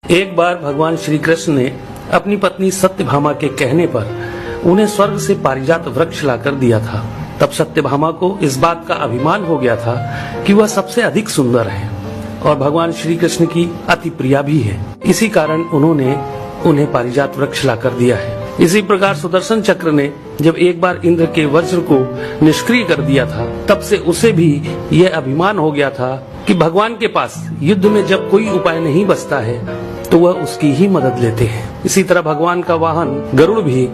एक बार भगवान श्री कृष्ण ने अपनी पत्नी सत्यभामा के कहने पर उन्हें स्वर्ग से पारिजात वृक्ष लाकर दिया था। तब सत्यभामा को इस बात का अभिमान हो गया था कि वह सबसे अधिक सुंदर है और भगवान श्री कृष्ण की अति प्रिया भी है। इसी कारण उन्होंने उन्हें पारिजात वृक्ष लाकर दिया है। इसी प्रकार सुदर्शन चक्र ने जब एक बार इंद्र के वज्र को निष्क्रिय कर दिया था, तब से उसे भी यह अभिमान हो गया था कि भगवान के पास युद्ध में जब कोई उपाय नहीं बचता है तो वह उसकी ही मदद लेते हैं। इसी तरह भगवान का वाहन गरुड़ भी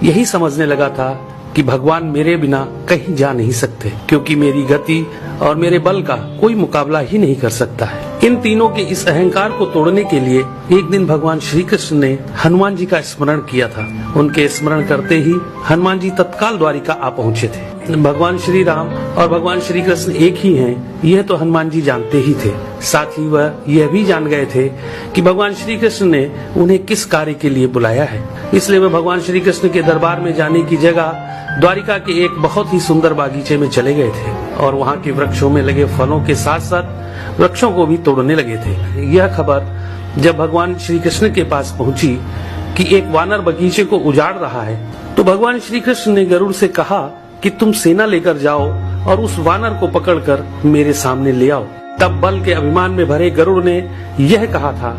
यही समझने लगा था कि भगवान मेरे बिना कहीं जा नहीं सकते, क्योंकि मेरी गति और मेरे बल का कोई मुकाबला ही नहीं कर सकता है। इन तीनों के इस अहंकार को तोड़ने के लिए एक दिन भगवान श्री कृष्ण ने हनुमान जी का स्मरण किया था। उनके स्मरण करते ही हनुमान जी तत्काल द्वारिका आ पहुँचे थे। भगवान श्री राम और भगवान श्री कृष्ण एक ही हैं, यह तो हनुमान जी जानते ही थे। साथ ही वह यह भी जान गए थे कि भगवान श्री कृष्ण ने उन्हें किस कार्य के लिए बुलाया है। इसलिए वह भगवान श्री कृष्ण के दरबार में जाने की जगह द्वारिका के एक बहुत ही सुंदर बागीचे में चले गए थे और वहाँ के वृक्षों में लगे फलों के साथ साथ वृक्षों को भी तोड़ने लगे थे। यह खबर जब भगवान श्री कृष्ण के पास पहुंची कि एक वानर बगीचे को उजाड़ रहा है, तो भगवान श्री कृष्ण ने गरुड़ से कहा कि तुम सेना लेकर जाओ और उस वानर को पकड़कर मेरे सामने ले आओ। तब बल के अभिमान में भरे गरुड़ ने यह कहा था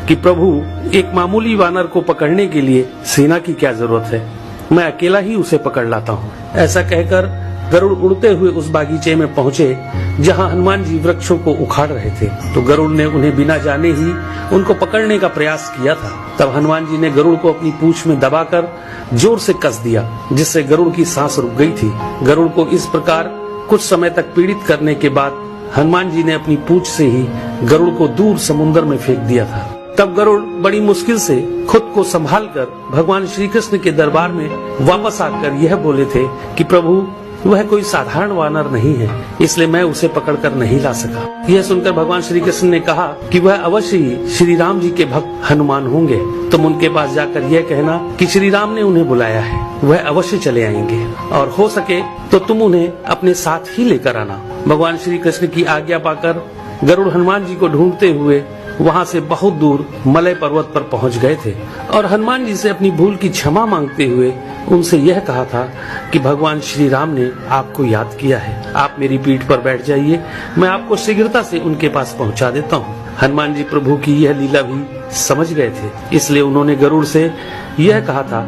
कि प्रभु, एक मामूली वानर को पकड़ने के लिए सेना की क्या जरूरत है, मैं अकेला ही उसे पकड़ लाता हूँ। ऐसा कहकर गरुड़ उड़ते हुए उस बागीचे में पहुँचे जहाँ हनुमान जी वृक्षों को उखाड़ रहे थे। तो गरुड़ ने उन्हें बिना जाने ही उनको पकड़ने का प्रयास किया था। तब हनुमान जी ने गरुड़ को अपनी पूंछ में दबाकर जोर से कस दिया, जिससे गरुड़ की सांस रुक गई थी। गरुड़ को इस प्रकार कुछ समय तक पीड़ित करने के बाद हनुमान जी ने अपनी पूंछ से ही गरुड़ को दूर समुद्र में फेंक दिया था। तब गरुड़ बड़ी मुश्किल से खुद को संभालकर भगवान श्री कृष्ण के दरबार में वापस आकर यह बोले थे कि प्रभु, वह कोई साधारण वानर नहीं है, इसलिए मैं उसे पकड़कर नहीं ला सका। यह सुनकर भगवान श्री कृष्ण ने कहा कि वह अवश्य ही श्री राम जी के भक्त हनुमान होंगे। तुम उनके पास जाकर यह कहना कि श्री राम ने उन्हें बुलाया है, वह अवश्य चले आएंगे और हो सके तो तुम उन्हें अपने साथ ही लेकर आना। भगवान श्री कृष्ण की आज्ञा पाकर गरुड़ हनुमान जी को ढूंढते हुए वहाँ से बहुत दूर मलय पर्वत पर पहुँच गए थे और हनुमान जी से अपनी भूल की क्षमा मांगते हुए उनसे यह कहा था कि भगवान श्री राम ने आपको याद किया है, आप मेरी पीठ पर बैठ जाइए, मैं आपको शीघ्रता से उनके पास पहुंचा देता हूं। हनुमान जी प्रभु की यह लीला भी समझ गए थे, इसलिए उन्होंने गरुड़ से यह कहा था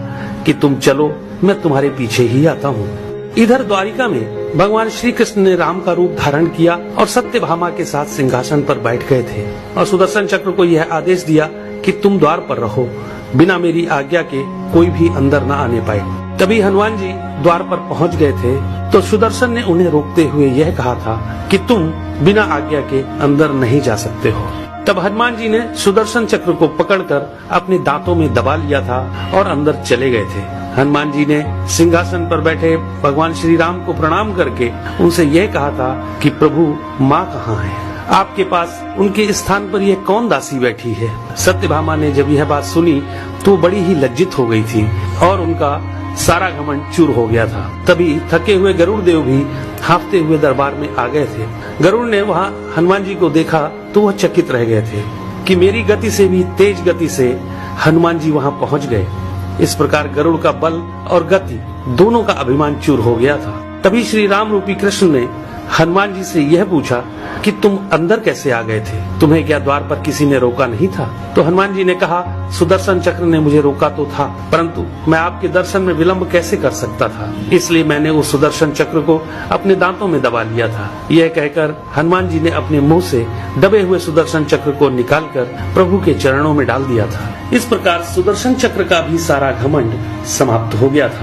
कि तुम चलो, मैं तुम्हारे पीछे ही आता हूँ। इधर द्वारिका में भगवान श्री कृष्ण ने राम का रूप धारण किया और सत्यभामा के साथ सिंहासन पर बैठ गए थे और सुदर्शन चक्र को यह आदेश दिया कि तुम द्वार पर रहो, बिना मेरी आज्ञा के कोई भी अंदर न आने पाए। तभी हनुमान जी द्वार पर पहुंच गए थे तो सुदर्शन ने उन्हें रोकते हुए यह कहा था कि तुम बिना आज्ञा के अंदर नहीं जा सकते हो। तब हनुमान जी ने सुदर्शन चक्र को पकड़कर अपने दांतों में दबा लिया था और अंदर चले गए थे। हनुमान जी ने सिंहासन पर बैठे भगवान श्री राम को प्रणाम करके उनसे यह कहा था कि प्रभु, माँ कहाँ है? आपके पास उनके स्थान पर यह कौन दासी बैठी है? सत्यभामा ने जब यह बात सुनी तो बड़ी ही लज्जित हो गई थी और उनका सारा घमंड चूर हो गया था। तभी थके हुए गरुड़ देव भी हांफते हुए दरबार में आ गए थे। गरुड़ ने वहाँ हनुमान जी को देखा तो वह चकित रह गए थे कि मेरी गति से भी तेज गति से हनुमान जी वहाँ पहुँच गए। इस प्रकार गरुड़ का बल और गति दोनों का अभिमान चूर हो गया था। तभी श्री राम रूपी कृष्ण ने हनुमान जी से यह पूछा कि तुम अंदर कैसे आ गए थे? तुम्हें क्या द्वार पर किसी ने रोका नहीं था? तो हनुमान जी ने कहा, सुदर्शन चक्र ने मुझे रोका तो था, परंतु मैं आपके दर्शन में विलंब कैसे कर सकता था, इसलिए मैंने उस सुदर्शन चक्र को अपने दांतों में दबा लिया था। यह कहकर हनुमान जी ने अपने मुंह से दबे हुए सुदर्शन चक्र को निकालकर प्रभु के चरणों में डाल दिया था। इस प्रकार सुदर्शन चक्र का भी सारा घमंड समाप्त हो गया था।